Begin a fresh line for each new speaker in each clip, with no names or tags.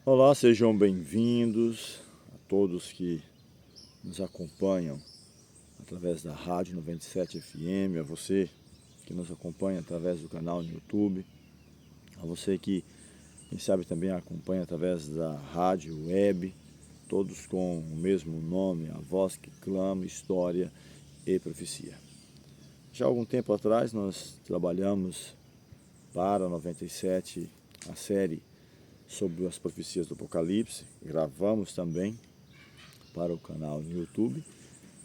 Olá, sejam bem-vindos a todos que nos acompanham através da Rádio 97 FM, a você que nos acompanha através do canal no YouTube, a você que, quem sabe, também acompanha através da rádio web, todos com o mesmo nome, a voz que clama, história e profecia. Já há algum tempo atrás nós trabalhamos para a 97 a série sobre as profecias do Apocalipse, gravamos também para o canal no YouTube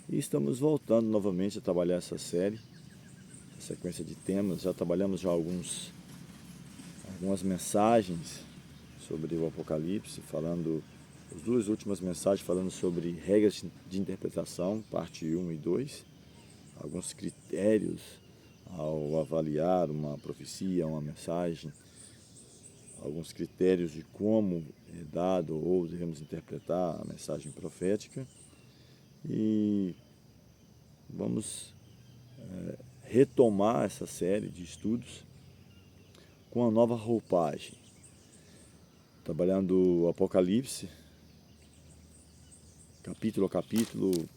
e estamos voltando novamente a trabalhar essa série, essa sequência de temas. Já trabalhamos algumas mensagens sobre o Apocalipse, as duas últimas mensagens falando sobre regras de interpretação, parte 1 e 2, alguns critérios ao avaliar uma profecia, uma mensagem, alguns critérios de como é dado ou devemos interpretar a mensagem profética. E vamos retomar essa série de estudos com uma nova roupagem, trabalhando o Apocalipse, capítulo a capítulo,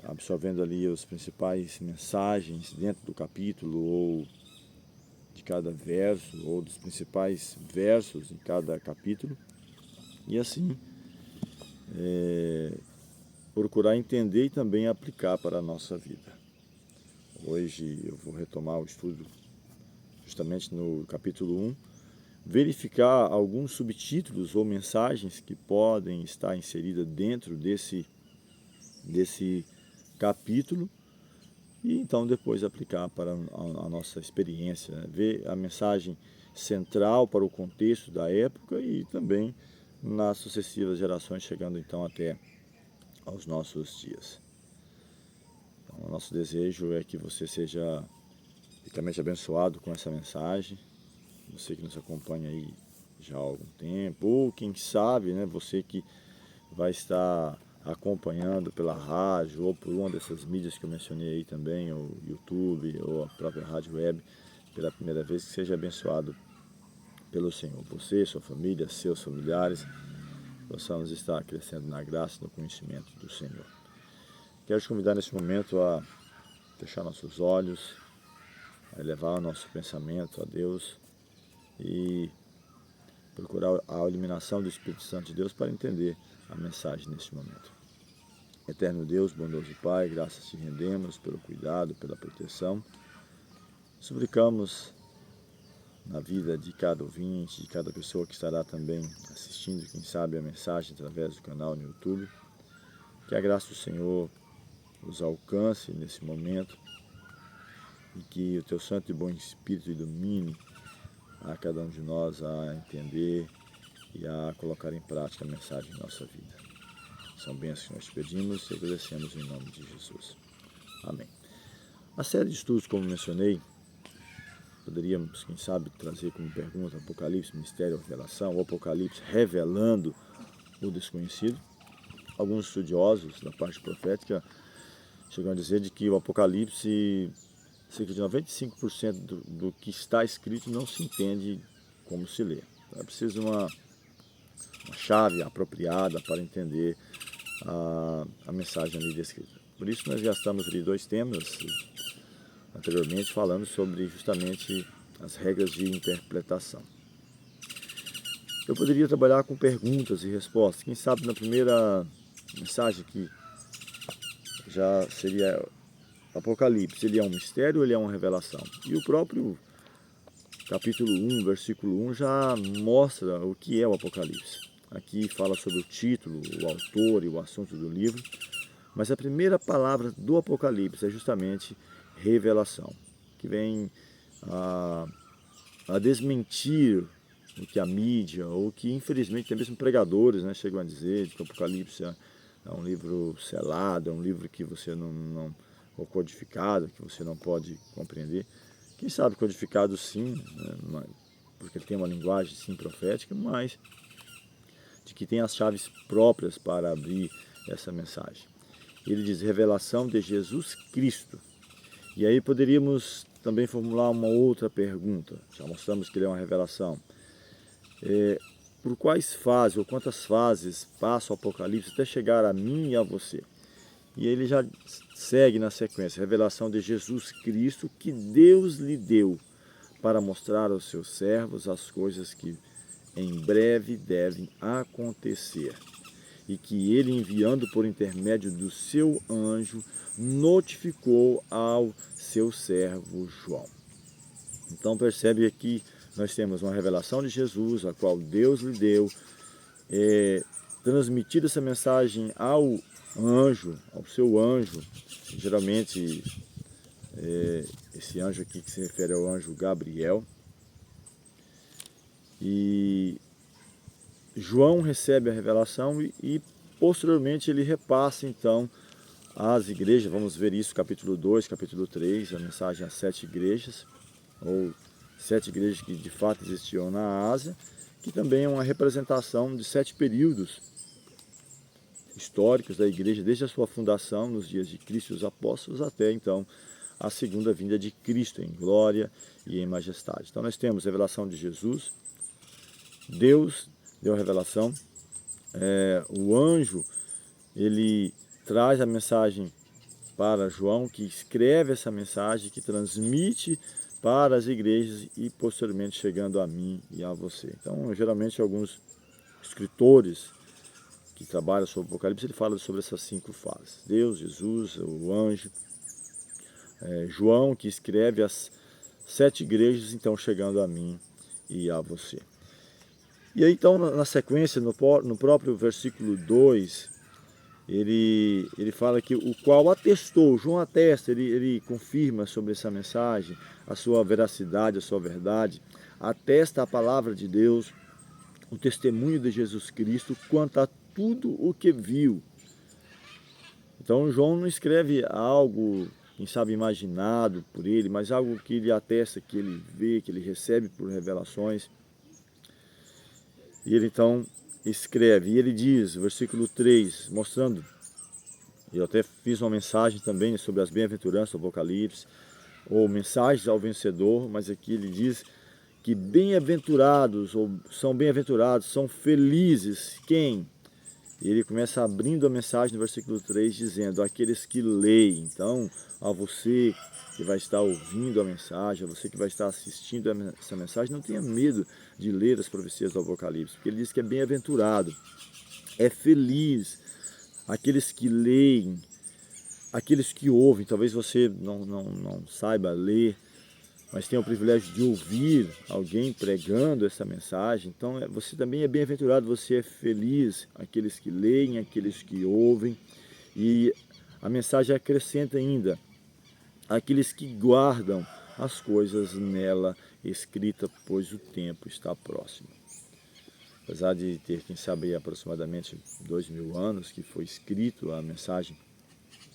absorvendo ali as principais mensagens dentro do capítulo ou de cada verso, ou dos principais versos em cada capítulo, e assim procurar entender e também aplicar para a nossa vida. Hoje eu vou retomar o estudo justamente no capítulo 1, verificar alguns subtítulos ou mensagens que podem estar inseridas dentro desse capítulo e então depois aplicar para a nossa experiência, né? Ver a mensagem central para o contexto da época e também nas sucessivas gerações, chegando então até aos nossos dias. Então, o nosso desejo é que você seja ricamente abençoado com essa mensagem, você que nos acompanha aí já há algum tempo, ou quem sabe, né, você que vai estar acompanhando pela rádio ou por uma dessas mídias que eu mencionei aí também, o YouTube ou a própria rádio web, pela primeira vez, que seja abençoado pelo Senhor. Você, sua família, seus familiares, possamos estar crescendo na graça e no conhecimento do Senhor. Quero te convidar nesse momento a fechar nossos olhos, a elevar o nosso pensamento a Deus e procurar a iluminação do Espírito Santo de Deus para entender a mensagem neste momento. Eterno Deus, bondoso Pai, graças te rendemos pelo cuidado, pela proteção. Suplicamos na vida de cada ouvinte, de cada pessoa que estará também assistindo, quem sabe, a mensagem através do canal no YouTube, que a graça do Senhor os alcance nesse momento e que o teu santo e bom Espírito ilumine a cada um de nós a entender e a colocar em prática a mensagem em nossa vida. São bênçãos que nós te pedimos e agradecemos em nome de Jesus. Amém. A série de estudos, como mencionei, poderíamos, quem sabe, trazer como pergunta Apocalipse, Mistério ou Revelação, ou Apocalipse revelando o desconhecido. Alguns estudiosos da parte profética chegam a dizer de que o Apocalipse, cerca de 95% do que está escrito não se entende como se lê. É preciso uma chave apropriada para entender a mensagem ali descrita. Por isso nós gastamos ali 2 temas anteriormente falando sobre justamente as regras de interpretação. Eu poderia trabalhar com perguntas e respostas. Quem sabe na primeira mensagem que já seria Apocalipse, ele é um mistério ou ele é uma revelação? E o próprio capítulo 1, versículo 1 já mostra o que é o Apocalipse. Aqui fala sobre o título, o autor e o assunto do livro, mas a primeira palavra do Apocalipse é justamente revelação, que vem a desmentir o que a mídia, ou que infelizmente até mesmo pregadores, né, chegam a dizer que o Apocalipse é um livro selado, é um livro que você não ou codificado, que você não pode compreender. Quem sabe codificado sim, né, porque ele tem uma linguagem sim profética, mas de que tem as chaves próprias para abrir essa mensagem. Ele diz revelação de Jesus Cristo. E aí poderíamos também formular uma outra pergunta. Já mostramos que ele é uma revelação. por quais fases ou quantas fases passa o Apocalipse até chegar a mim e a você. E ele já segue na sequência, revelação de Jesus Cristo que Deus lhe deu para mostrar aos seus servos as coisas que em breve devem acontecer. E que ele, enviando por intermédio do seu anjo, notificou ao seu servo João. Então percebe aqui, nós temos uma revelação de Jesus, a qual Deus lhe deu, transmitida essa mensagem ao anjo, ao seu anjo, geralmente esse anjo aqui que se refere ao anjo Gabriel. E João recebe a revelação e posteriormente ele repassa então às igrejas, vamos ver isso capítulo 2, capítulo 3, a mensagem às 7 igrejas, ou 7 igrejas que de fato existiam na Ásia, que também é uma representação de 7 períodos históricos da igreja, desde a sua fundação nos dias de Cristo e os apóstolos até então a segunda vinda de Cristo em glória e em majestade. Então nós temos a revelação de Jesus, Deus deu a revelação, o anjo ele traz a mensagem para João, que escreve essa mensagem, que transmite para as igrejas e posteriormente chegando a mim e a você. Então geralmente alguns escritores que trabalham sobre o Apocalipse, ele fala sobre essas 5 fases. Deus, Jesus, o anjo, João, que escreve as 7 igrejas, então chegando a mim e a você. E aí então na sequência, no próprio versículo 2, ele fala que o qual atestou, João atesta, ele confirma sobre essa mensagem, a sua veracidade, a sua verdade, atesta a palavra de Deus, o testemunho de Jesus Cristo quanto a tudo o que viu. Então João não escreve algo, quem sabe, imaginado por ele, mas algo que ele atesta, que ele vê, que ele recebe por revelações. E ele então escreve, e ele diz, versículo 3, mostrando, eu até fiz uma mensagem também sobre as bem-aventuranças do Apocalipse, ou mensagens ao vencedor, mas aqui ele diz que bem-aventurados, ou são bem-aventurados, são felizes, quem? E ele começa abrindo a mensagem no versículo 3, dizendo, aqueles que leem. Então, a você que vai estar ouvindo a mensagem, a você que vai estar assistindo essa mensagem, não tenha medo de ler as profecias do Apocalipse, porque ele diz que é bem-aventurado, é feliz, aqueles que leem, aqueles que ouvem. Talvez você não saiba ler, mas tem o privilégio de ouvir alguém pregando essa mensagem. Então você também é bem-aventurado, você é feliz, aqueles que leem, aqueles que ouvem. E a mensagem acrescenta ainda, aqueles que guardam as coisas nela escrita, pois o tempo está próximo. Apesar de ter, quem sabe, aproximadamente 2000 anos que foi escrito a mensagem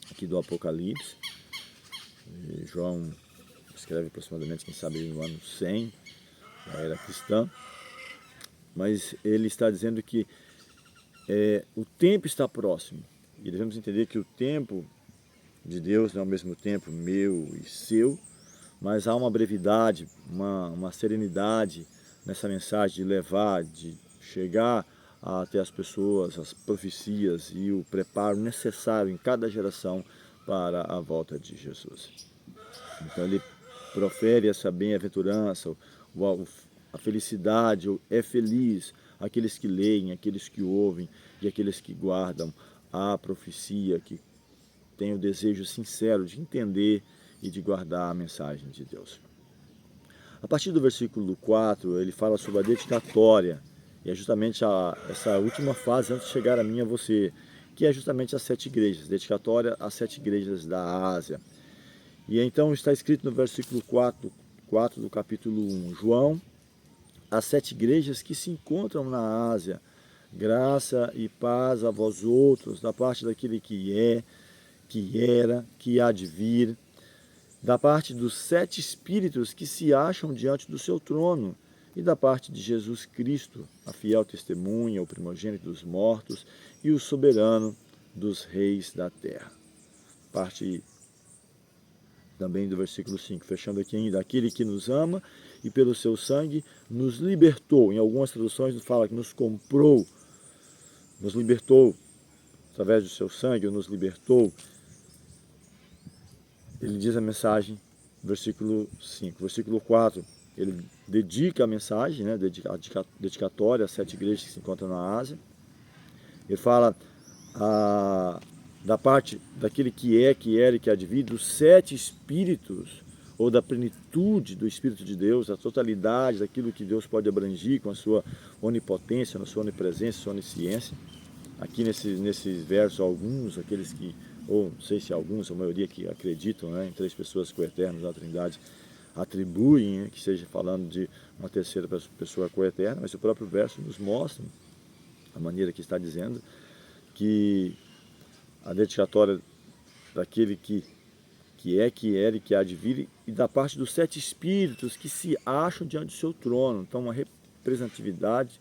aqui do Apocalipse, e João escreve aproximadamente, quem sabe, no ano 100 da era cristã, mas ele está dizendo que o tempo está próximo, e devemos entender que o tempo de Deus não é ao mesmo tempo meu e seu, mas há uma brevidade, uma serenidade nessa mensagem de levar, de chegar até as pessoas, as profecias e o preparo necessário em cada geração para a volta de Jesus. Então ele profere essa bem-aventurança, a felicidade, é feliz aqueles que leem, aqueles que ouvem e aqueles que guardam a profecia, que tem o desejo sincero de entender e de guardar a mensagem de Deus. A partir do versículo 4, ele fala sobre a dedicatória, e é justamente essa última fase antes de chegar a mim e a você, que é justamente as 7 igrejas, dedicatória às 7 igrejas da Ásia. E então está escrito no versículo 4 do capítulo 1, João, as 7 igrejas que se encontram na Ásia, graça e paz a vós outros, da parte daquele que é, que era, que há de vir, da parte dos 7 espíritos que se acham diante do seu trono, e da parte de Jesus Cristo, a fiel testemunha, o primogênito dos mortos e o soberano dos reis da terra. Parte também do versículo 5, fechando aqui ainda, aquele que nos ama e pelo seu sangue nos libertou. Em algumas traduções nos fala que nos comprou, nos libertou, através do seu sangue, nos libertou. Ele diz a mensagem, versículo 5. Versículo 4, ele dedica a mensagem, né, dedicatória às 7 igrejas que se encontram na Ásia. Ele fala da parte daquele que era e que há de vir, dos 7 espíritos, ou da plenitude do Espírito de Deus, da totalidade daquilo que Deus pode abranger com a sua onipotência, na sua onipresença, sua onisciência. Aqui nesses versos, alguns, aqueles que, ou não sei se alguns, a maioria que acreditam, né, em 3 pessoas coeternas da Trindade, atribuem, né, que seja falando de uma terceira pessoa coeterna, mas o próprio verso nos mostra a maneira que está dizendo que a dedicatória daquele que era e que há de vir, e da parte dos 7 espíritos que se acham diante do seu trono. Então, uma representatividade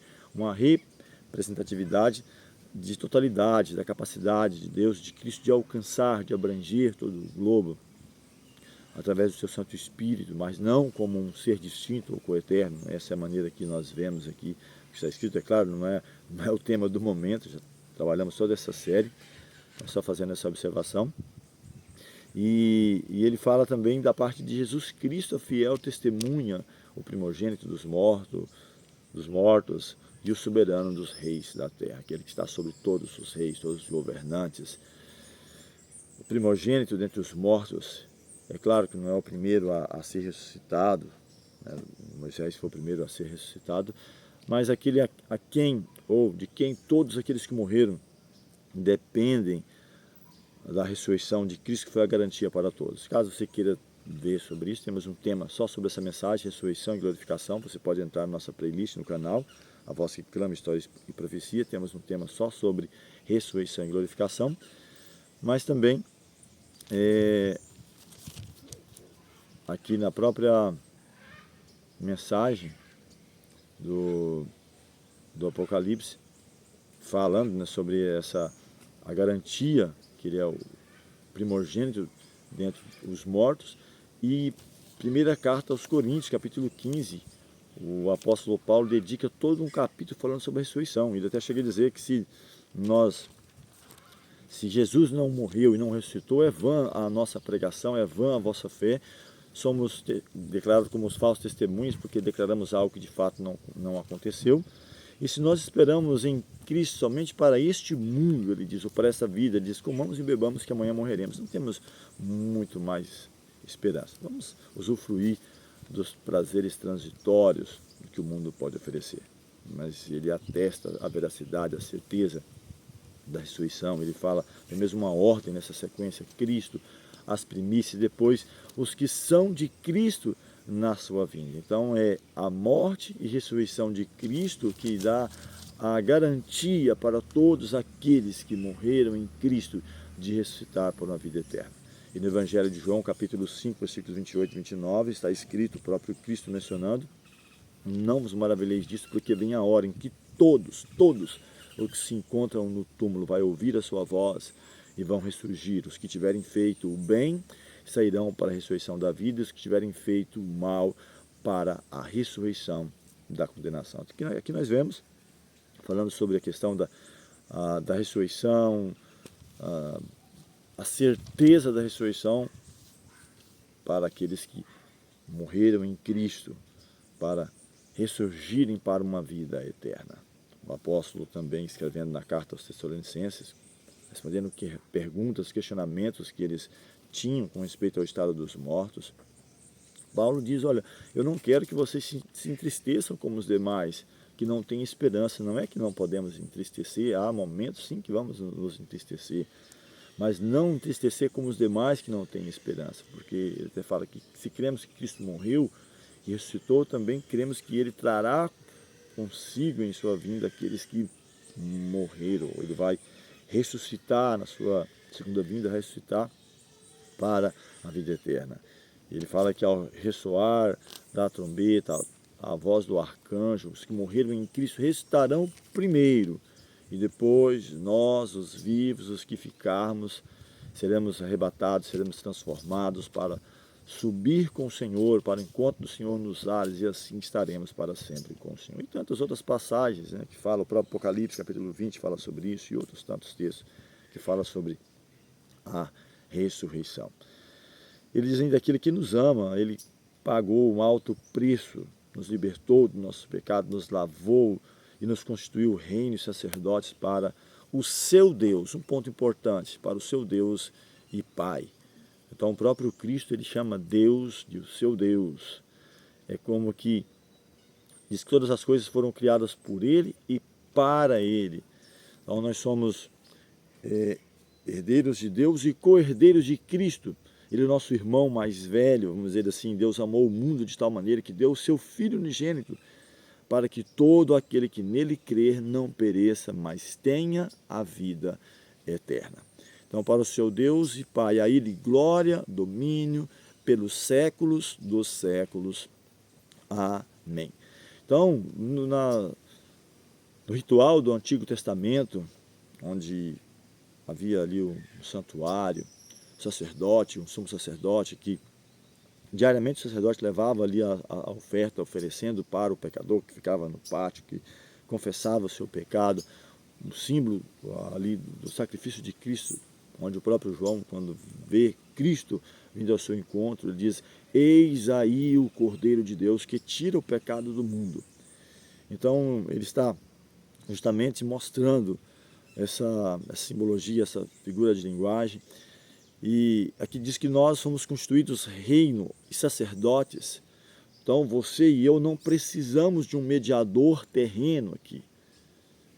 de totalidade, da capacidade de Deus, de Cristo, de alcançar, de abranger todo o globo através do seu Santo Espírito, mas não como um ser distinto ou coeterno. Essa é a maneira que nós vemos aqui, que está escrito, é claro, não é o tema do momento, já trabalhamos toda essa série, só fazendo essa observação. E ele fala também da parte de Jesus Cristo, a fiel testemunha, o primogênito dos mortos e o soberano dos reis da terra, aquele que está sobre todos os reis, todos os governantes. O primogênito dentre os mortos, é claro que não é o primeiro a ser ressuscitado, né? Moisés foi o primeiro a ser ressuscitado, mas aquele a quem, ou de quem todos aqueles que morreram dependem da ressurreição de Cristo, que foi a garantia para todos. Caso você queira ver sobre isso, temos um tema só sobre essa mensagem, ressurreição e glorificação. Você pode entrar na nossa playlist no canal, A Voz que Clama, História e Profecia. Temos um tema só sobre ressurreição e glorificação, mas também aqui na própria mensagem do Apocalipse, falando, né, sobre a garantia que ele é o primogênito dentre os mortos. E primeira carta aos Coríntios, capítulo 15, o apóstolo Paulo dedica todo um capítulo falando sobre a ressurreição. Ele até chega a dizer que se Jesus não morreu e não ressuscitou, é vã a nossa pregação, é vã a vossa fé. Somos declarados como os falsos testemunhas, porque declaramos algo que de fato não aconteceu. E se nós esperamos em Cristo somente para este mundo, ele diz, ou para essa vida, ele diz, comamos e bebamos que amanhã morreremos. Não temos muito mais esperança. Vamos usufruir dos prazeres transitórios que o mundo pode oferecer. Mas ele atesta a veracidade, a certeza da ressurreição. Ele fala, tem mesmo uma ordem nessa sequência, Cristo, as primícias, depois os que são de Cristo na sua vinda. Então é a morte e ressurreição de Cristo que dá a garantia para todos aqueles que morreram em Cristo de ressuscitar por uma vida eterna. E no Evangelho de João, capítulo 5, versículos 28 e 29, está escrito, o próprio Cristo mencionando, não vos maravilheis disso, porque vem a hora em que todos os que se encontram no túmulo vai ouvir a sua voz e vão ressurgir. Os que tiverem feito o bem sairão para a ressurreição da vida, e os que tiverem feito o mal para a ressurreição da condenação. Aqui nós vemos, falando sobre a questão da ressurreição, a certeza da ressurreição para aqueles que morreram em Cristo, para ressurgirem para uma vida eterna. O apóstolo também, escrevendo na carta aos Tessalonicenses, respondendo perguntas, questionamentos que eles tinham com respeito ao estado dos mortos, Paulo diz, olha, eu não quero que vocês se entristeçam como os demais, que não têm esperança. Não é que não podemos entristecer, há momentos sim que vamos nos entristecer, mas não entristecer como os demais que não têm esperança, porque ele até fala que se cremos que Cristo morreu e ressuscitou, também cremos que ele trará consigo em sua vinda aqueles que morreram. Ele vai ressuscitar na sua segunda vinda, ressuscitar para a vida eterna. Ele fala que ao ressoar da trombeta, a voz do arcanjo, os que morreram em Cristo ressuscitarão primeiro, e depois nós, os vivos, os que ficarmos, seremos arrebatados, seremos transformados para subir com o Senhor para o encontro do Senhor nos ares, e assim estaremos para sempre com o Senhor. E tantas outras passagens, né, que falam, o próprio Apocalipse, capítulo 20, fala sobre isso, e outros tantos textos que falam sobre a ressurreição. Ele diz ainda: aquele que nos ama, ele pagou um alto preço, nos libertou do nosso pecado, nos lavou e nos constituiu reino e sacerdotes para o seu Deus, um ponto importante, para o seu Deus e Pai. Então o próprio Cristo, ele chama Deus de o seu Deus. É como que diz que todas as coisas foram criadas por Ele e para Ele. Então nós somos herdeiros de Deus e co-herdeiros de Cristo. Ele é o nosso irmão mais velho, vamos dizer assim. Deus amou o mundo de tal maneira que deu o seu Filho unigênito, para que todo aquele que nele crer não pereça, mas tenha a vida eterna. Então, para o seu Deus e Pai, a Ele glória, domínio, pelos séculos dos séculos. Amém. Então, no ritual do Antigo Testamento, onde havia ali o santuário, o sacerdote, um sumo sacerdote, que diariamente o sacerdote levava ali a oferta, oferecendo para o pecador que ficava no pátio, que confessava o seu pecado, um símbolo ali do sacrifício de Cristo, onde o próprio João, quando vê Cristo vindo ao seu encontro, ele diz: eis aí o Cordeiro de Deus que tira o pecado do mundo. Então ele está justamente mostrando essa simbologia, essa figura de linguagem. E aqui diz que nós somos constituídos reino e sacerdotes. Então você e eu não precisamos de um mediador terreno aqui.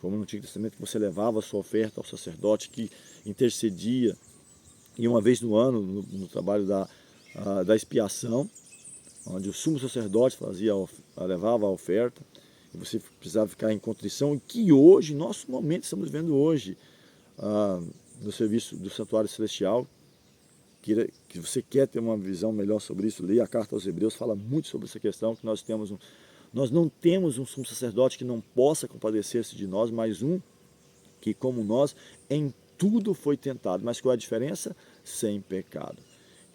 Como no Antigo Testamento, que você levava a sua oferta ao sacerdote que intercedia. E uma vez no ano, no trabalho da expiação, onde o sumo sacerdote levava a oferta, e você precisava ficar em contrição, e que hoje, nosso momento, estamos vendo hoje, no serviço do Santuário Celestial, que você quer ter uma visão melhor sobre isso, leia a carta aos Hebreus, fala muito sobre essa questão, que nós não temos um sumo sacerdote que não possa compadecer-se de nós, mas um que, como nós, em tudo foi tentado. Mas qual é a diferença? Sem pecado.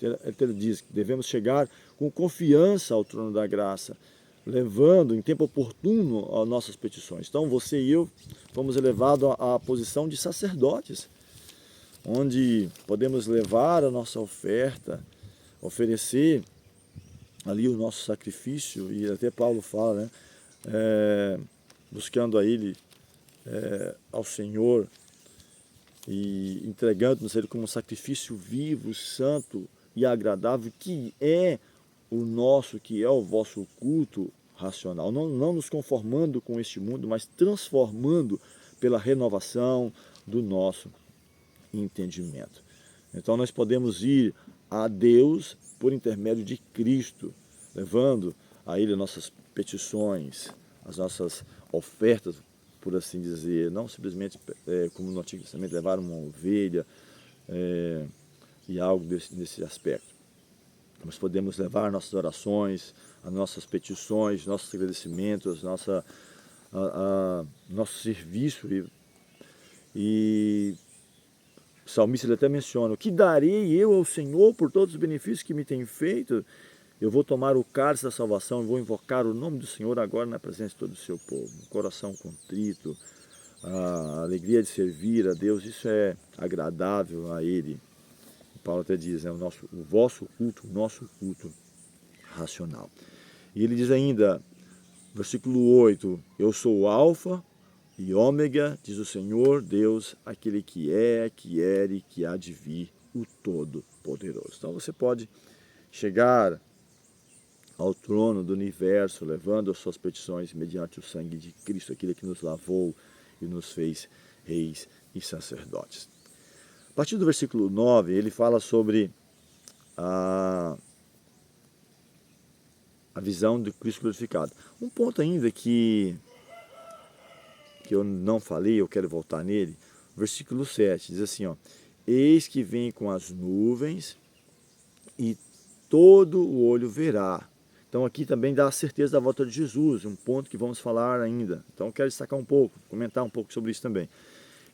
Ele diz que devemos chegar com confiança ao trono da graça, levando em tempo oportuno as nossas petições. Então você e eu fomos elevados à posição de sacerdotes, onde podemos levar a nossa oferta, oferecer ali o nosso sacrifício, e até Paulo fala, né? Buscando a Ele, ao Senhor, e entregando-nos Ele como um sacrifício vivo, santo e agradável, que é o vosso culto racional. Não nos conformando com este mundo, mas transformando pela renovação do nosso entendimento. Então nós podemos ir a Deus por intermédio de Cristo, levando a Ele nossas petições, as nossas ofertas, por assim dizer, não simplesmente como no Antigo Testamento levar uma ovelha e algo desse aspecto. Nós podemos levar nossas orações, as nossas petições, nossos agradecimentos, nosso serviço. E o salmista ele até menciona: o que darei eu ao Senhor por todos os benefícios que me tem feito? Eu vou tomar o cálice da salvação e vou invocar o nome do Senhor agora na presença de todo o seu povo. Um coração contrito, a alegria de servir a Deus, isso é agradável a Ele. Paulo até diz, o nosso culto racional. E ele diz ainda, versículo 8, eu sou o alfa e ômega, diz o Senhor Deus, aquele que é, que era e que há de vir, o Todo-Poderoso. Então você pode chegar ao trono do universo, levando as suas petições mediante o sangue de Cristo, aquele que nos lavou e nos fez reis e sacerdotes. A partir do versículo 9, ele fala sobre a visão do Cristo glorificado. Um ponto ainda que eu não falei, eu quero voltar nele, versículo 7, diz assim, eis que vem com as nuvens e todo o olho verá. Então aqui também dá a certeza da volta de Jesus, um ponto que vamos falar ainda. Então eu quero destacar um pouco, comentar um pouco sobre isso também.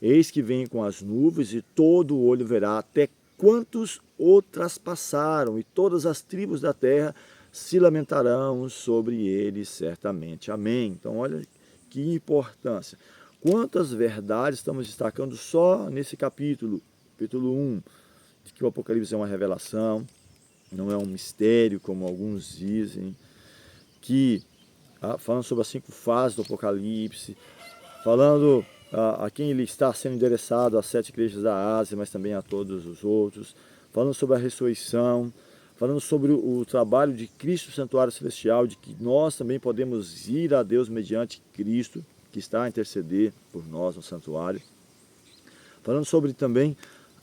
Eis que vem com as nuvens e todo o olho verá, até quantos o traspassaram, e todas as tribos da terra se lamentarão sobre ele certamente. Amém. Então olha que importância. Quantas verdades estamos destacando só nesse capítulo 1, de que o Apocalipse é uma revelação, não é um mistério, como alguns dizem, que falando sobre as 5 fases do Apocalipse, falando a quem ele está sendo endereçado, às 7 igrejas da Ásia, mas também a todos os outros, falando sobre a ressurreição, falando sobre o trabalho de Cristo, santuário celestial, de que nós também podemos ir a Deus mediante Cristo, que está a interceder por nós no santuário, falando sobre também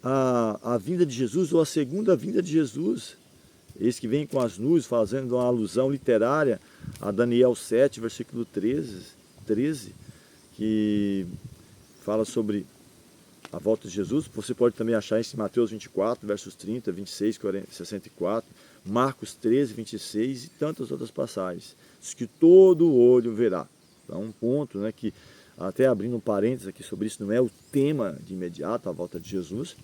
a vinda de Jesus, ou a segunda vinda de Jesus, esse que vem com as nuvens, fazendo uma alusão literária a Daniel 7, versículo 13, que fala sobre a volta de Jesus. Você pode também achar isso em Mateus 24, versos 30, 26, 40, 64, Marcos 13, 26 e tantas outras passagens. Diz que todo olho verá. Então, um ponto, né, que, até abrindo um parênteses aqui sobre isso, não é o tema de imediato, a volta de Jesus,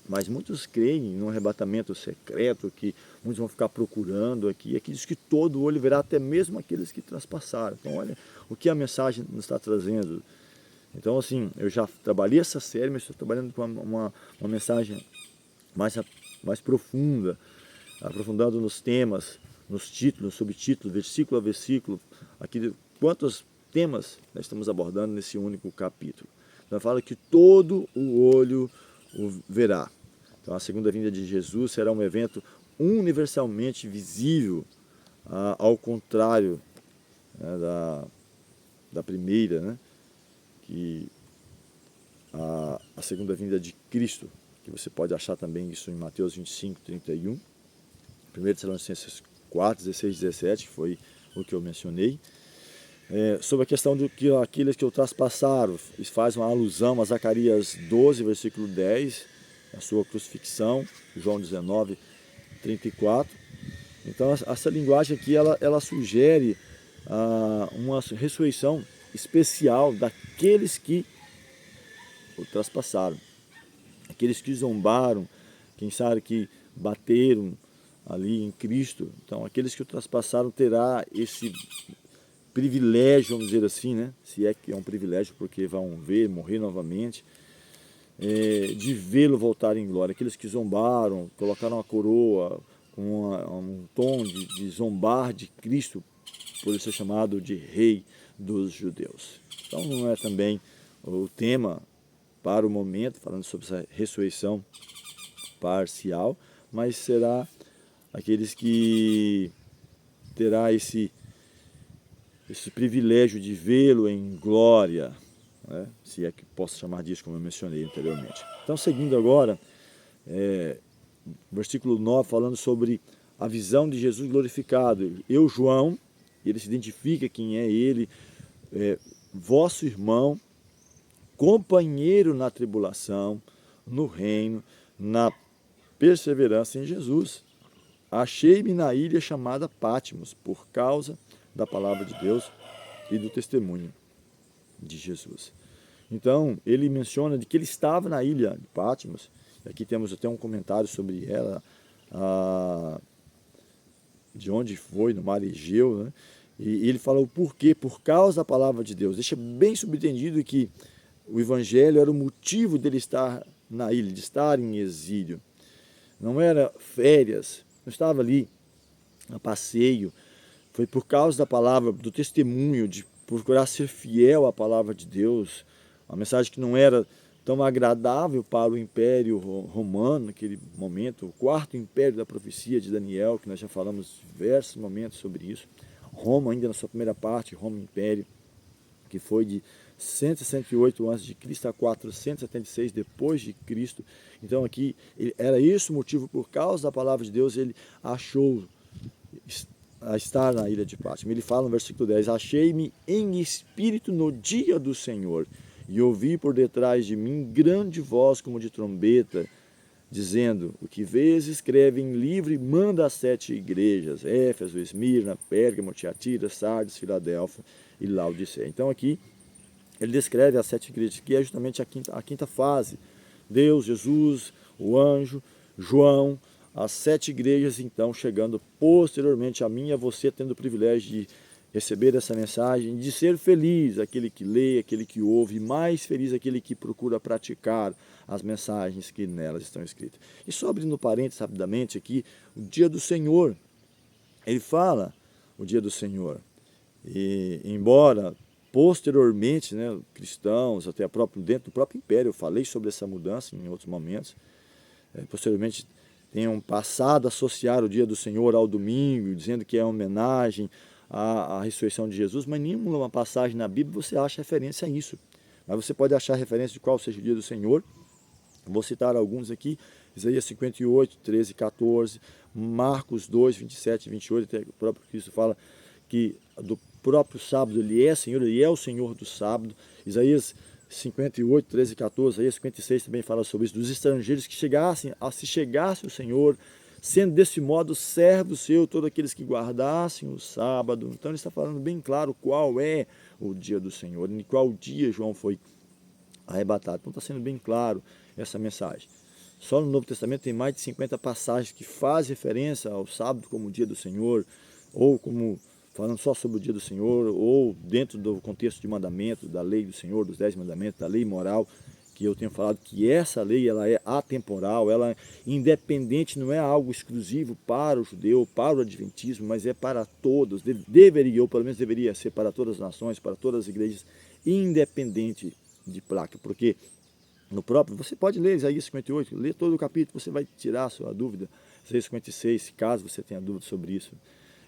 mas muitos creem num arrebatamento secreto, que muitos vão ficar procurando aqui. Aqui diz que todo olho verá, até mesmo aqueles que traspassaram. Então, olha o que a mensagem nos está trazendo. Então, assim, eu já trabalhei essa série, mas estou trabalhando com uma mensagem mais profunda, aprofundando nos temas, nos títulos, subtítulos, versículo a versículo, aqui quantos temas nós estamos abordando nesse único capítulo. Então, fala que todo o olho o verá. Então, a segunda vinda de Jesus será um evento universalmente visível, ao contrário, né, da primeira, né, que a segunda vinda de Cristo, que você pode achar também isso em Mateus 25, 31, 1 Tessalonicenses 4, 16, 17, que foi o que eu mencionei. Sobre a questão de que aqueles que o traspassaram, faz uma alusão a Zacarias 12, versículo 10, a sua crucifixão, João 19, 34. Então, essa linguagem aqui, ela sugere uma ressurreição especial daqueles que o traspassaram, aqueles que zombaram, quem sabe que bateram ali em Cristo. Então, aqueles que o traspassaram terá esse privilégio, vamos dizer assim, né? Se é que é um privilégio, porque vão ver, morrer novamente, de vê-lo voltar em glória. Aqueles que zombaram, colocaram a coroa com um tom de zombar de Cristo, por ele ser chamado de Rei dos Judeus. Então não é também o tema para o momento, falando sobre essa ressurreição parcial, mas será aqueles que terá esse privilégio de vê-lo em glória, né? Se é que posso chamar disso, como eu mencionei anteriormente. Então, seguindo agora, versículo 9, falando sobre a visão de Jesus glorificado. Eu, João, ele se identifica quem é ele, vosso irmão, companheiro na tribulação, no reino, na perseverança em Jesus. Achei-me na ilha chamada Patmos, por causa da palavra de Deus e do testemunho de Jesus. Então, ele menciona de que ele estava na ilha de Patmos. Aqui temos até um comentário sobre ela, de onde foi, no mar Egeu, né? E ele fala o porquê, por causa da palavra de Deus. Deixa bem subentendido que o evangelho era o motivo dele estar na ilha, de estar em exílio. Não era férias, não estava ali a passeio. Foi por causa da palavra, do testemunho, de procurar ser fiel à palavra de Deus, uma mensagem que não era tão agradável para o Império Romano naquele momento, o quarto império da profecia de Daniel, que nós já falamos diversos momentos sobre isso. Roma, ainda na sua primeira parte, Roma Império, que foi de 168 a.C. a 476 depois de Cristo. Então aqui era esse o motivo, por causa da palavra de Deus, ele achou a estar na ilha de Patmos. Ele fala no versículo 10, achei-me em espírito no dia do Senhor, e ouvi por detrás de mim grande voz como de trombeta, dizendo, o que vês, escreve em livro e manda às 7 igrejas, Éfeso, Esmirna, Pérgamo, Tiatira, Sardes, Filadélfia e Laodiceia. Então aqui ele descreve as 7 igrejas, que é justamente a quinta fase. Deus, Jesus, o anjo, João, as 7 igrejas, então, chegando posteriormente a mim e a você, tendo o privilégio de receber essa mensagem, de ser feliz aquele que lê, aquele que ouve, e mais feliz aquele que procura praticar as mensagens que nelas estão escritas. E só abrindo parênteses rapidamente aqui, o dia do Senhor, ele fala o dia do Senhor. E embora posteriormente, né, cristãos, até dentro do próprio império, eu falei sobre essa mudança em outros momentos, posteriormente tenham passado a associar o dia do Senhor ao domingo, dizendo que é uma homenagem à ressurreição de Jesus, mas nenhuma passagem na Bíblia você acha referência a isso. Mas você pode achar referência de qual seja o dia do Senhor. Vou citar alguns aqui: Isaías 58, 13 e 14, Marcos 2, 27 e 28, até o próprio Cristo fala que do próprio sábado ele é Senhor, ele é o Senhor do sábado. Isaías 58, 13 e 14, Isaías 56 também fala sobre isso, dos estrangeiros que se chegasse o Senhor, sendo desse modo servo seu, todos aqueles que guardassem o sábado. Então ele está falando bem claro qual é o dia do Senhor, em qual dia João foi arrebatado. Então está sendo bem claro essa mensagem. Só no Novo Testamento tem mais de 50 passagens que fazem referência ao sábado como o dia do Senhor, ou como falando só sobre o dia do Senhor, ou dentro do contexto de mandamento, da lei do Senhor, dos 10 mandamentos, da lei moral, que eu tenho falado que essa lei ela é atemporal, ela é independente, não é algo exclusivo para o judeu, para o adventismo, mas é para todos, deveria, ou pelo menos deveria ser para todas as nações, para todas as igrejas, independente de placa, porque no próprio, você pode ler Isaías 58, ler todo o capítulo, você vai tirar a sua dúvida. Isaías 56, caso você tenha dúvida sobre isso.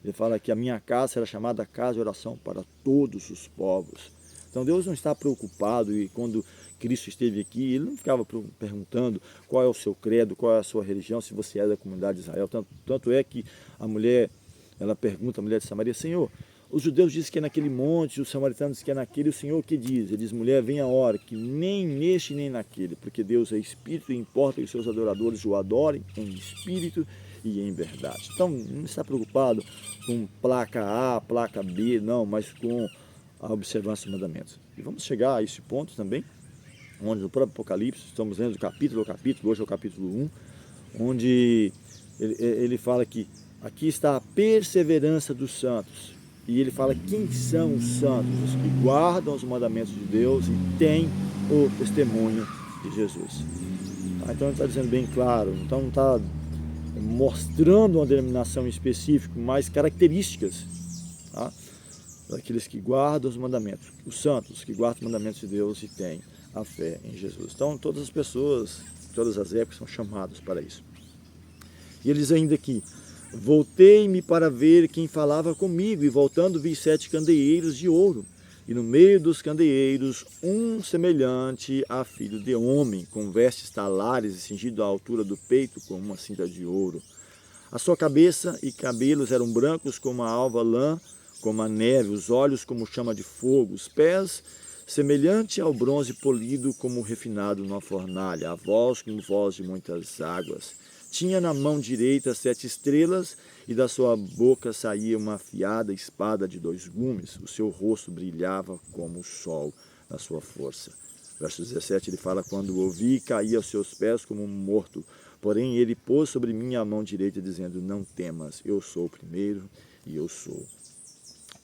Ele fala que a minha casa será chamada casa de oração para todos os povos. Então Deus não está preocupado, e quando Cristo esteve aqui, ele não ficava perguntando qual é o seu credo, qual é a sua religião, se você é da comunidade de Israel. Tanto é que a mulher, ela pergunta, a mulher de Samaria: Senhor, os judeus dizem que é naquele monte, os samaritanos dizem que é naquele, o Senhor que diz? Ele diz: mulher, vem a hora que nem neste nem naquele, porque Deus é Espírito e importa que os seus adoradores o adorem em Espírito e em verdade. Então, não está preocupado com placa A, placa B, não, mas com a observância dos mandamentos. E vamos chegar a esse ponto também, onde no próprio Apocalipse, estamos lendo capítulo a capítulo, hoje é o capítulo 1, onde ele fala que aqui está a perseverança dos santos. E ele fala quem são os santos, os que guardam os mandamentos de Deus e têm o testemunho de Jesus. Então ele está dizendo bem claro, então não está mostrando uma denominação específica, mas características, tá? Daqueles que guardam os mandamentos, os santos que guardam os mandamentos de Deus e têm a fé em Jesus. Então todas as pessoas, todas as épocas são chamadas para isso. E ele diz ainda aqui: voltei-me para ver quem falava comigo, e voltando vi 7 candeeiros de ouro, e no meio dos candeeiros um semelhante a filho de homem, com vestes talares e cingido à altura do peito com uma cinta de ouro. A sua cabeça e cabelos eram brancos como a alva lã, como a neve, os olhos como chama de fogo, os pés semelhante ao bronze polido como refinado numa fornalha, a voz como voz de muitas águas. Tinha na mão direita 7 estrelas, e da sua boca saía uma afiada espada de 2 gumes. O seu rosto brilhava como o sol na sua força. Verso 17 ele fala: quando o ouvi, caí aos seus pés como um morto. Porém ele pôs sobre mim a mão direita, dizendo: não temas, eu sou o primeiro e eu sou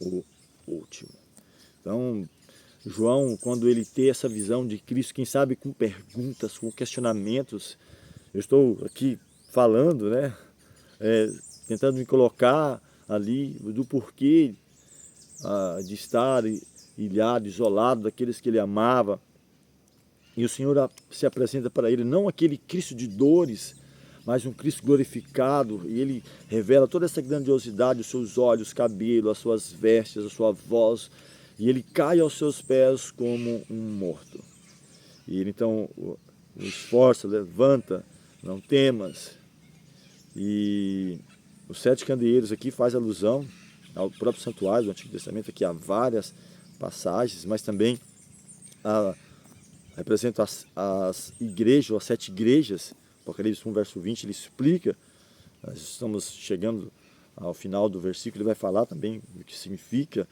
o último. Então João, quando ele tem essa visão de Cristo, quem sabe com perguntas, com questionamentos, eu estou aqui falando, né, tentando me colocar ali do porquê de estar ilhado, isolado daqueles que ele amava. E o Senhor se apresenta para ele, não aquele Cristo de dores, mas um Cristo glorificado, e ele revela toda essa grandiosidade, os seus olhos, cabelo, as suas vestes, a sua voz, e ele cai aos seus pés como um morto. E ele então o esforça, levanta, não temas. E os 7 candeeiros aqui faz alusão ao próprio santuário do Antigo Testamento, aqui há várias passagens, mas também representa as igrejas, as 7 igrejas. Apocalipse 1, verso 20, ele explica, nós estamos chegando ao final do versículo, ele vai falar também o que significa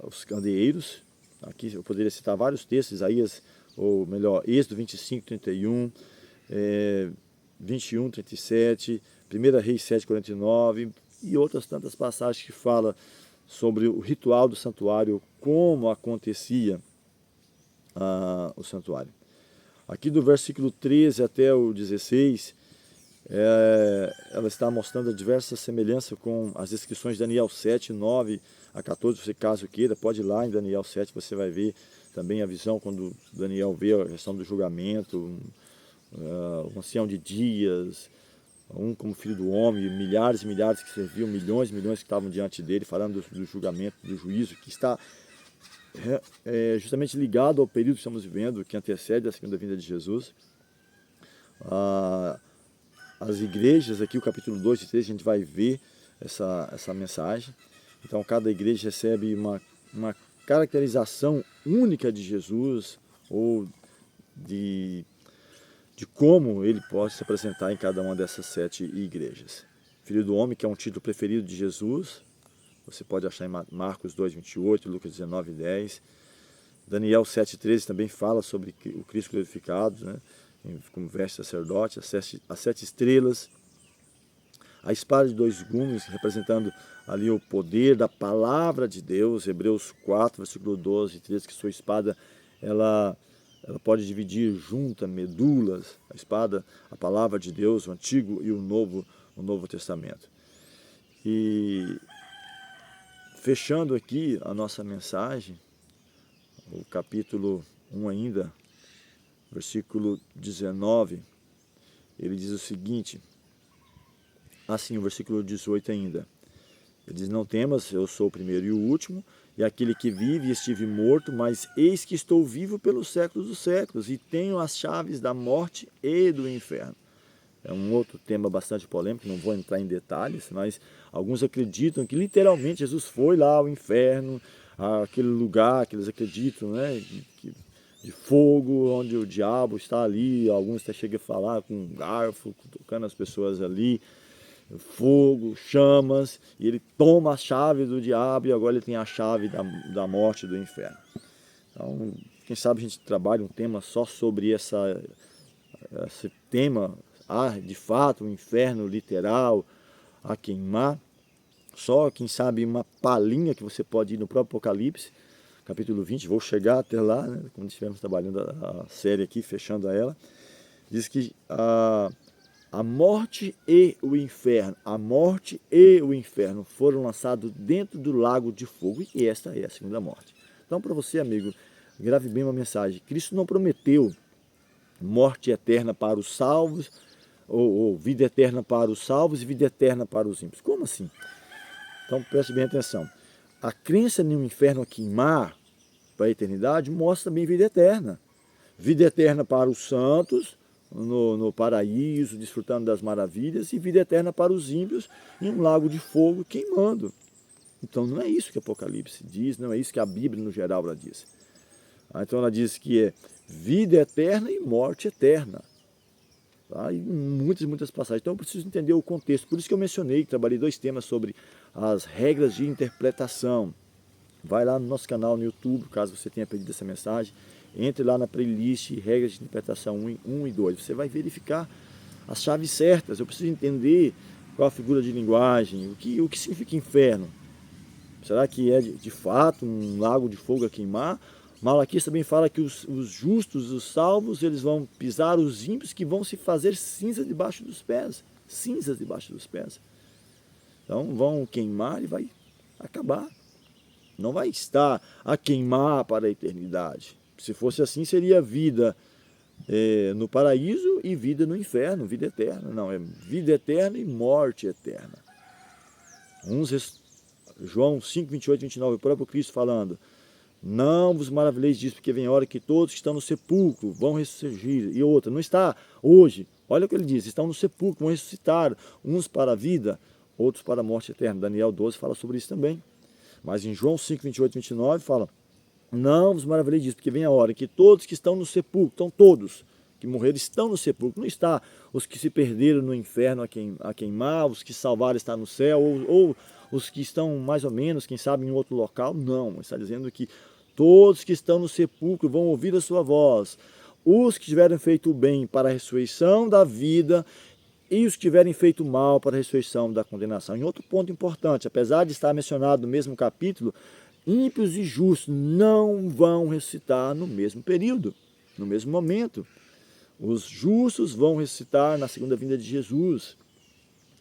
os candeeiros. Aqui eu poderia citar vários textos, Isaías, ou melhor, Êxodo 25, 31, 21, 37, 1 Reis 7, 49 e outras tantas passagens que falam sobre o ritual do santuário, como acontecia o santuário. Aqui do versículo 13 até o 16, ela está mostrando diversas semelhanças com as descrições de Daniel 7, 9 a 14, você caso queira, pode ir lá em Daniel 7, você vai ver também a visão quando Daniel vê a questão do julgamento, um ancião de dias, um como filho do homem, milhares e milhares que serviam, milhões e milhões que estavam diante dele, falando do julgamento, do juízo, que está justamente ligado ao período que estamos vivendo, que antecede a segunda vinda de Jesus. As igrejas, aqui o capítulo 2 e 3, a gente vai ver essa mensagem. Então cada igreja recebe uma caracterização única de Jesus, ou de como ele pode se apresentar em cada uma dessas 7 igrejas. Filho do homem, que é um título preferido de Jesus, você pode achar em Marcos 2, 28, Lucas 19, 10. Daniel 7, 13 também fala sobre o Cristo glorificado, né? Como veste sacerdote, as 7 estrelas, a espada de 2 gumes, representando ali o poder da palavra de Deus, Hebreus 4, versículo 12 e 13, que sua espada, ela pode dividir junta medulas, a espada, a palavra de Deus, o Antigo e o Novo Testamento. E fechando aqui a nossa mensagem, o capítulo 1 ainda, versículo 19, ele diz o seguinte, assim, o versículo 18 ainda, ele diz, não temas, eu sou o primeiro e o último, e aquele que vive, estive morto, mas eis que estou vivo pelos séculos dos séculos, e tenho as chaves da morte e do inferno. É um outro tema bastante polêmico, não vou entrar em detalhes, mas alguns acreditam que literalmente Jesus foi lá ao inferno, aquele lugar que eles acreditam, né, de fogo, onde o diabo está ali, alguns até chegam a falar com um garfo, tocando as pessoas ali, fogo, chamas, e ele toma a chave do diabo e agora ele tem a chave da morte e do inferno. Então, quem sabe a gente trabalha um tema só sobre esse tema, de fato, o inferno literal a queimar. Só, quem sabe, uma palhinha que você pode ir no próprio Apocalipse, capítulo 20, vou chegar até lá, né, quando estivermos trabalhando a série aqui, fechando ela, diz que a morte e o inferno foram lançados dentro do lago de fogo, e esta é a segunda morte. Então, para você, amigo, grave bem uma mensagem. Cristo não prometeu morte eterna para os salvos, ou vida eterna para os salvos e vida eterna para os ímpios. Como assim? Então, preste bem atenção. A crença no inferno a queimar para a eternidade mostra também vida eterna. Vida eterna para os santos, no paraíso, desfrutando das maravilhas, e vida eterna para os ímpios em um lago de fogo queimando. Então não é isso que Apocalipse diz, não é isso que a Bíblia no geral ela diz. Então ela diz que é vida eterna e morte eterna. Tá? E muitas passagens. Então eu preciso entender o contexto. Por isso que eu mencionei, que trabalhei 2 temas sobre as regras de interpretação. Vai lá no nosso canal no YouTube, caso você tenha perdido essa mensagem. Entre lá na playlist Regras de Interpretação 1 e 2. Você vai verificar as chaves certas. Eu preciso entender qual a figura de linguagem, o que significa inferno. Será que é de fato um lago de fogo a queimar? Malaquias também fala que os justos, os salvos, eles vão pisar os ímpios, que vão se fazer cinza debaixo dos pés. Cinzas debaixo dos pés. Então vão queimar e vai acabar. Não vai estar a queimar para a eternidade. Se fosse assim, seria vida no paraíso e vida no inferno, vida eterna. Não, é vida eterna e morte eterna. João 5, 28, 29, o próprio Cristo falando, não vos maravilheis disso, porque vem a hora que todos que estão no sepulcro vão ressurgir. E outra, não está hoje, olha o que ele diz, estão no sepulcro, vão ressuscitar, uns para a vida, outros para a morte eterna. Daniel 12 fala sobre isso também. Mas em João 5, 28, 29 fala, não vos maravilheis disso, porque vem a hora que todos que estão no sepulcro, estão todos que morreram, estão no sepulcro, não está os que se perderam no inferno a queimar, os que salvaram estão no céu, ou os que estão mais ou menos, quem sabe, em outro local. Não, está dizendo que todos que estão no sepulcro vão ouvir a sua voz. Os que tiverem feito o bem para a ressurreição da vida, e os que tiverem feito mal para a ressurreição da condenação. Em outro ponto importante, apesar de estar mencionado no mesmo capítulo, ímpios e justos não vão ressuscitar no mesmo período, no mesmo momento. Os justos vão ressuscitar na segunda vinda de Jesus.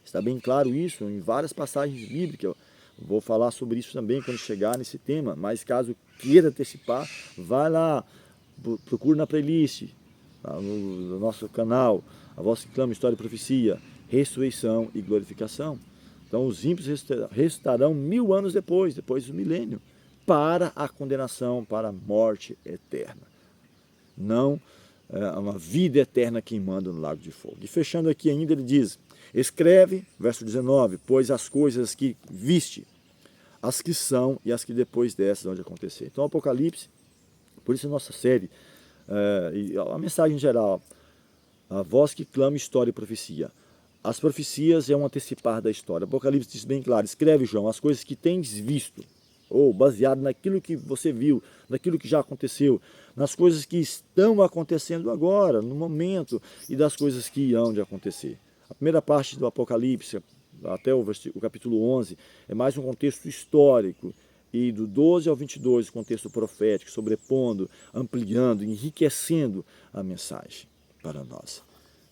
Está bem claro isso em várias passagens bíblicas. Eu vou falar sobre isso também quando chegar nesse tema, mas caso queira antecipar, vai lá, procure na playlist, no nosso canal, A Voz que Clama, História e Profecia, Ressurreição e Glorificação. Então os ímpios ressuscitarão 1000 anos depois do milênio, para a condenação, para a morte eterna. Não uma vida eterna queimando no lago de fogo. E fechando aqui ainda, ele diz, escreve, verso 19, pois as coisas que viste, as que são e as que depois dessas vão de acontecer. Então, Apocalipse, por isso a nossa série, e a mensagem geral, a voz que clama, história e profecia. As profecias é um antecipar da história. Apocalipse diz bem claro, escreve, João, as coisas que tens visto, ou baseado naquilo que você viu, naquilo que já aconteceu, nas coisas que estão acontecendo agora, no momento, e das coisas que irão de acontecer. A primeira parte do Apocalipse, até o capítulo 11, é mais um contexto histórico, e do 12 ao 22, o contexto profético, sobrepondo, ampliando, enriquecendo a mensagem para nós.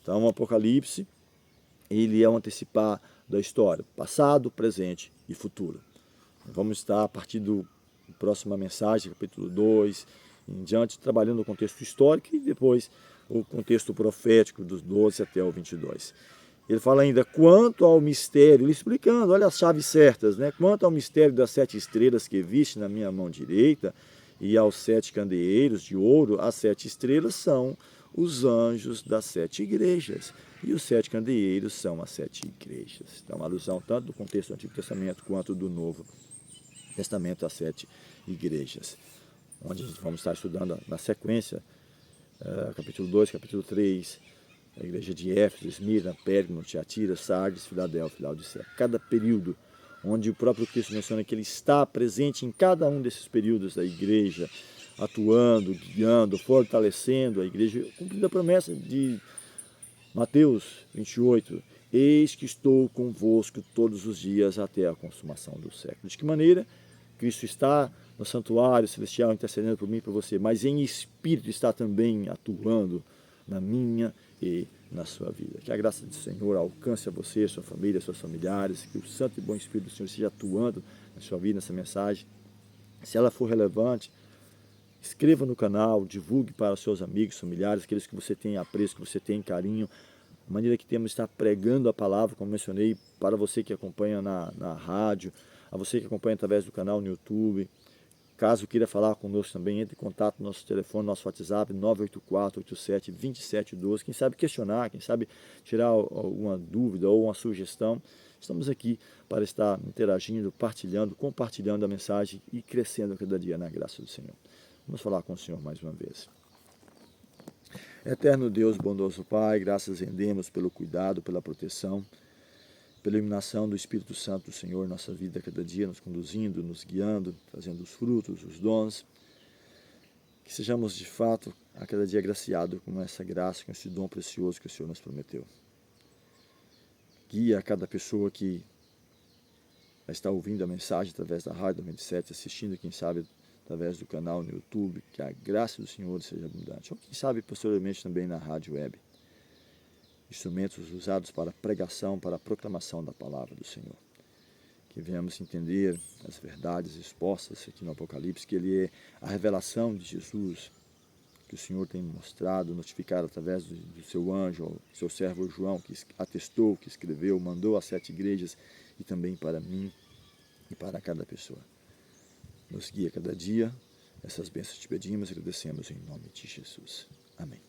Então, o Apocalipse, ele é um antecipar da história, passado, presente e futuro. Vamos estar, a partir da próxima mensagem, capítulo 2, em diante, trabalhando o contexto histórico e depois o contexto profético dos 12 até o 22. Ele fala ainda, quanto ao mistério, ele explicando, olha as chaves certas, né? Quanto ao mistério das 7 estrelas que viste na minha mão direita e aos 7 candeeiros de ouro, as 7 estrelas são os anjos das 7 igrejas. E os 7 candeeiros são as 7 igrejas. Então, uma alusão tanto do contexto do Antigo Testamento quanto do Novo Testamento às 7 igrejas. Onde a gente vamos estar estudando na sequência, capítulo 2, capítulo 3, a igreja de Éfeso, Esmirna, Pérgamo, Tiatira, Sardes, Filadélfia, Laodiceia. Cada período onde o próprio Cristo menciona que ele está presente em cada um desses períodos da igreja, atuando, guiando, fortalecendo a igreja, cumprindo a promessa de Mateus 28, eis que estou convosco todos os dias até a consumação do século. De que maneira? Cristo está no santuário celestial intercedendo por mim e por você, mas em espírito está também atuando na minha e na sua vida. Que a graça do Senhor alcance a você, sua família, seus familiares, que o santo e bom Espírito do Senhor esteja atuando na sua vida, nessa mensagem. Se ela for relevante, inscreva no canal, divulgue para os seus amigos, familiares, aqueles que você tem apreço, que você tem carinho, a maneira que temos de estar pregando a palavra, como mencionei, para você que acompanha na rádio, a você que acompanha através do canal no YouTube. Caso queira falar conosco também, entre em contato no nosso telefone, nosso WhatsApp, 984-87-2712. Quem sabe questionar, quem sabe tirar alguma dúvida ou uma sugestão. Estamos aqui para estar interagindo, partilhando, compartilhando a mensagem e crescendo cada dia na graça do Senhor. Vamos falar com o Senhor mais uma vez. Eterno Deus, bondoso Pai, graças rendemos pelo cuidado, pela proteção, pela iluminação do Espírito Santo do Senhor em nossa vida cada dia, nos conduzindo, nos guiando, trazendo os frutos, os dons. Que sejamos de fato a cada dia agraciados com essa graça, com esse dom precioso que o Senhor nos prometeu. Guia a cada pessoa que está ouvindo a mensagem através da rádio da 97, assistindo, quem sabe, através do canal no YouTube, que a graça do Senhor seja abundante. Ou quem sabe, posteriormente, também na rádio web. Instrumentos usados para pregação, para a proclamação da palavra do Senhor. Que venhamos entender as verdades expostas aqui no Apocalipse, que ele é a revelação de Jesus, que o Senhor tem mostrado, notificado através do seu anjo, do seu servo João, que atestou, que escreveu, mandou às 7 igrejas e também para mim e para cada pessoa. Nos guia cada dia, essas bênçãos te pedimos e agradecemos em nome de Jesus. Amém.